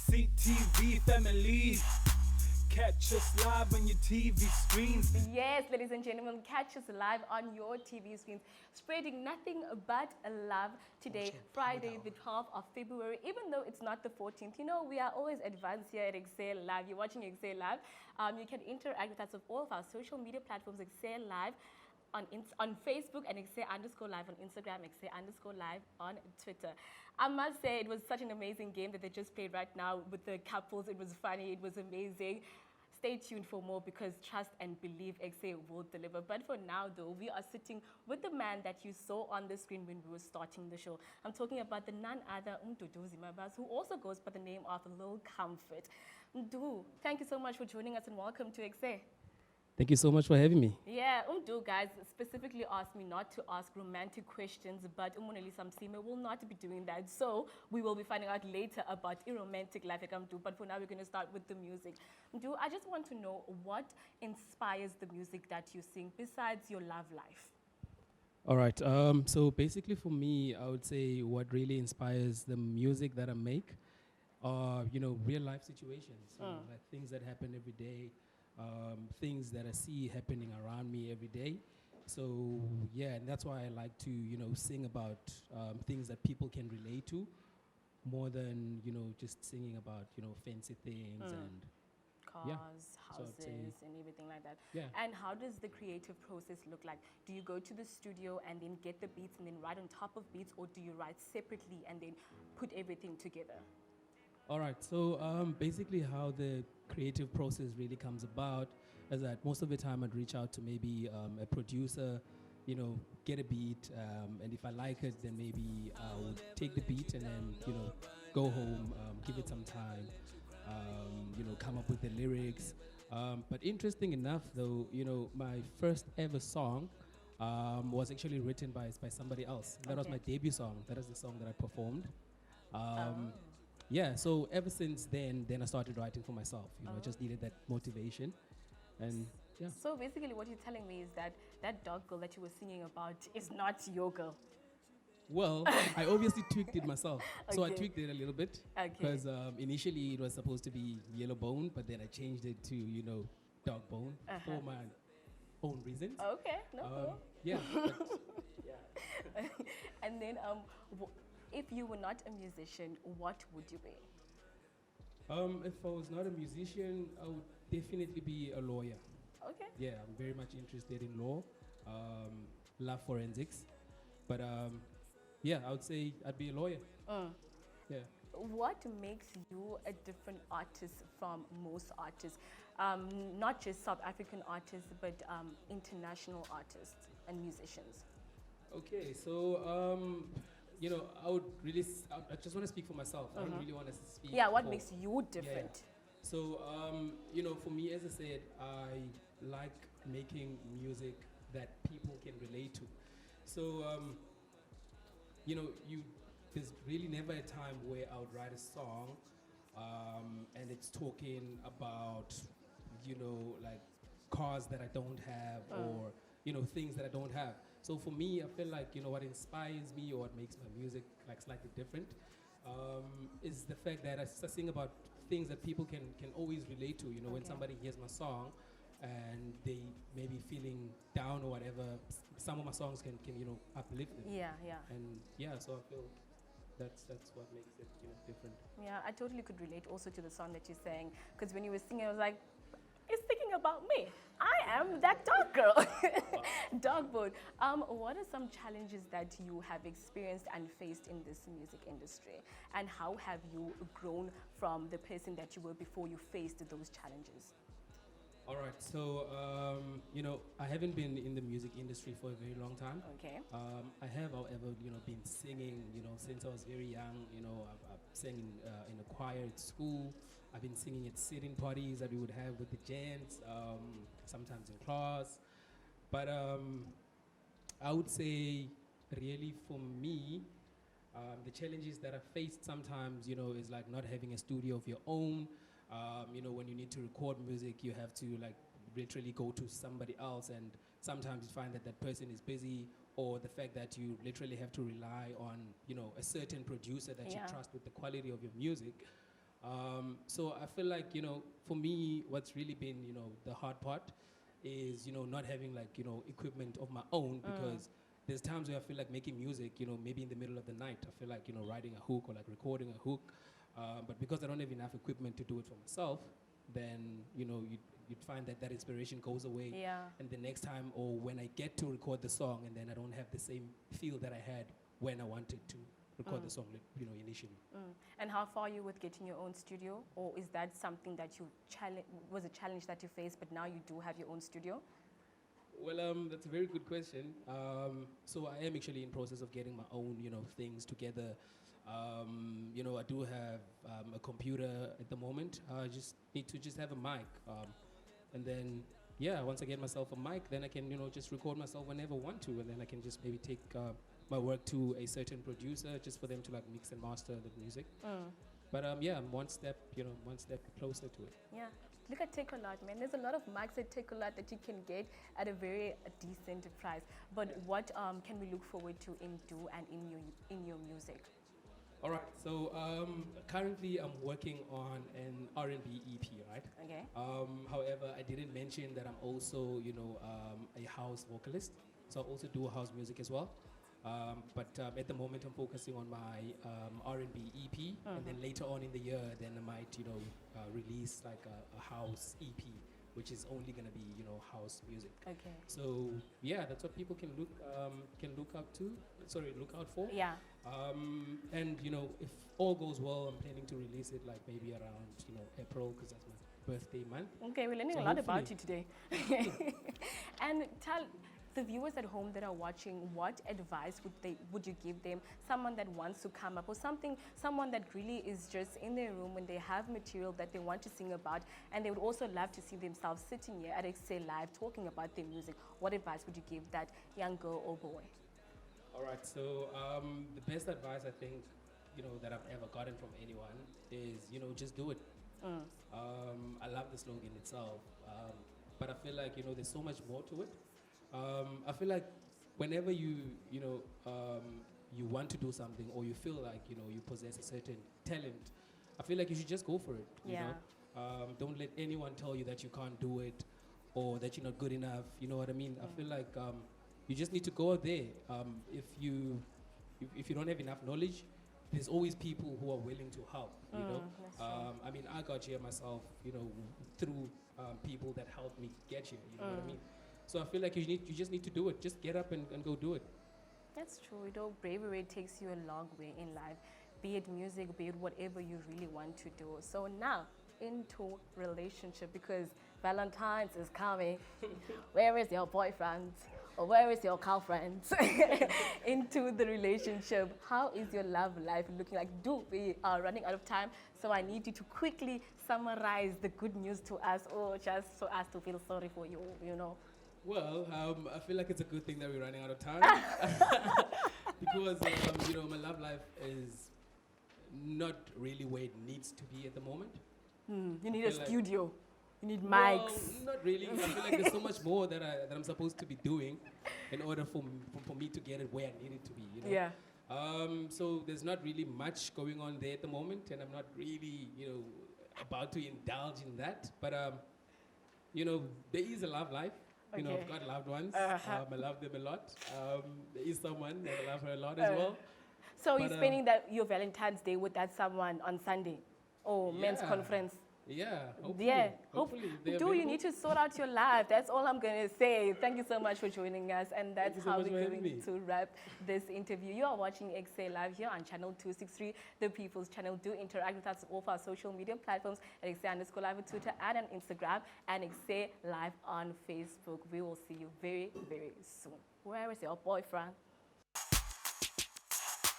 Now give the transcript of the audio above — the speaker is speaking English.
CTV family. Catch us live on your TV screens. Yes, ladies and gentlemen, catch us live on your TV screens, spreading nothing but love today, Friday, the 12th of February, even though it's not the 14th. You know, we are always advanced here at Ekse Live. You're watching Ekse Live. You can interact with us on all of our social media platforms, Ekse Live. On Facebook and Ekse_live on Instagram, Ekse_live on Twitter. I must say it was such an amazing game that they just played right now with the couples. It was funny, it was amazing. Stay tuned for more because trust and believe Ekse will deliver. But for now though, we are sitting with the man that you saw on the screen when we were starting the show. I'm talking about the none other Mduduzi Mabaso, who also goes by the name of Lil Comfort. Mdu, thank you so much for joining us and welcome to Ekse. Thank you so much for having me. Yeah, guys specifically asked me not to ask romantic questions, but Umoneli Samsime will not be doing that. So we will be finding out later about a romantic life like Mdu. But for now, we're going to start with the music. Mdu, I just want to know what inspires the music that you sing besides your love life. All right. So basically, for me, I would say what really inspires the music that I make are real life situations, like things that happen every day. Things that I see happening around me every day. So yeah, and that's why I like to sing about things that people can relate to, more than just singing about fancy things and cars, houses, and everything like that. Yeah. And how does the creative process look like? Do you go to the studio and then get the beats and then write on top of beats, or do you write separately and then put everything together? All right, so basically how the creative process really comes about is that most of the time I'd reach out to maybe a producer, get a beat, and if I like it, then maybe I would take the beat and then, go home, give it some time, come up with the lyrics. But interesting enough though, my first ever song was actually written by somebody else. That was my debut song. That is the song that I performed. Yeah, so ever since then I started writing for myself. I just needed that motivation, and yeah. So basically, what you're telling me is that that dog girl that you were singing about is not your girl. Well, I obviously tweaked it myself. So I Okay. tweaked it a little bit because initially it was supposed to be yellow bone, but then I changed it to dog bone for my own reasons. Okay, no problem. Yeah. And then, if you were not a musician, what would you be? If I was not a musician, I would definitely be a lawyer. Okay. Yeah, I'm very much interested in law, love forensics, but yeah, I would say I'd be a lawyer. Yeah. What makes you a different artist from most artists? Not just South African artists, but international artists and musicians. Okay, so I would really, I just want to speak for myself. I don't really want to speak. Yeah, what for, makes you different? Yeah. So, for me, as I said, I like making music that people can relate to. So, there's really never a time where I would write a song and it's talking about, like cars that I don't have or, things that I don't have. So for me, I feel like, what inspires me or what makes my music like slightly different is the fact that I sing about things that people can always relate to. When somebody hears my song and they may be feeling down or whatever, some of my songs can uplift them. Yeah. And yeah, so I feel that's what makes it different. Yeah, I totally could relate also to the song that you're saying, because when you were singing, I was like, it's thinking about me. I am that dog girl. Dog boat. What are some challenges that you have experienced and faced in this music industry? And how have you grown from the person that you were before you faced those challenges? All right, so I haven't been in the music industry for a very long time. Okay. I have, however, been singing, since I was very young. I've sang in a choir at school. I've been singing at sitting parties that we would have with the gents, sometimes in class. But I would say, really, for me, the challenges that I faced sometimes, is like not having a studio of your own. When you need to record music, you have to like literally go to somebody else, and sometimes you find that that person is busy, or the fact that you literally have to rely on a certain producer that you trust with the quality of your music. So I feel like, for me, what's really been, the hard part is, not having like, equipment of my own, because there's times where I feel like making music, maybe in the middle of the night, I feel like, writing a hook or like recording a hook. But because I don't have enough equipment to do it for myself, then, you'd find that that inspiration goes away. Yeah. And the next time, or when I get to record the song, and then I don't have the same feel that I had when I wanted to record the song, initially. And how far are you with getting your own studio? Or is that something that was a challenge that you faced, but now you do have your own studio? Well, that's a very good question. So I am actually in process of getting my own, things together. I do have a computer at the moment. I just need to just have a mic. And then, once I get myself a mic, then I can, just record myself whenever I want to. And then I can just maybe take my work to a certain producer just for them to like mix and master the music. But I'm one step closer to it. Yeah. Look at Take-A-Lot, man. There's a lot of mics at Take-A-Lot that you can get at a very decent price. But what can we look forward to in Do and in your music? All right. So currently I'm working on an R&B EP, right? Okay. However, I didn't mention that I'm also, a house vocalist. So I also do house music as well. But at the moment, I'm focusing on my R&B EP, and then later on in the year, then I might, release like a house EP, which is only gonna be, house music. Okay. So that's what people can look out for. Yeah. And if all goes well, I'm planning to release it like maybe around, April, because that's my birthday month. Okay, we're learning So a lot about hopefully. you today. And tell the viewers at home that are watching, what advice would you give them? Someone that wants to come up, or someone that really is just in their room and they have material that they want to sing about, and they would also love to see themselves sitting here at Ekse Live talking about their music. What advice would you give that young girl or boy? All right, so the best advice I think, that I've ever gotten from anyone is, just do it. I love the slogan itself, but I feel like, there's so much more to it. I feel like whenever you want to do something, or you feel like, you possess a certain talent, I feel like you should just go for it, you know? Don't let anyone tell you that you can't do it or that you're not good enough, you know what I mean? I feel like you just need to go out there. If you don't have enough knowledge, there's always people who are willing to help, you know? I mean, I got here myself, through people that helped me get here, you know what I mean? So I feel like you just need to do it. Just get up and go do it. That's true. Bravery takes you a long way in life, be it music, be it whatever you really want to do. So now, into relationship, because Valentine's is coming. Where is your boyfriend? Or where is your girlfriend? Into the relationship. How is your love life looking like? We are running out of time, so I need you to quickly summarize the good news to us, or just so as to feel sorry for you, Well, I feel like it's a good thing that we're running out of time because, my love life is not really where it needs to be at the moment. You need a studio. You need mics. Well, not really. I feel like there's so much more that I'm supposed to be doing in order for me to get it where I need it to be. Yeah. So there's not really much going on there at the moment, and I'm not really, about to indulge in that. But, there is a love life. Okay. I've got loved ones. I love them a lot. There is someone that I love her a lot as well. So you're spending your Valentine's Day with that someone on Sunday, or men's conference? Yeah, hopefully. Yeah, hopefully. You need to sort out your life. That's all I'm going to say. Thank you so much for joining us. And that's how we're going to wrap this interview. You are watching Ekse Live here on channel 263, the People's Channel. Do interact with us off our social media platforms at Ekse_Live on Twitter and on Instagram, and Ekse Live on Facebook. We will see you very, very soon. Where is your boyfriend?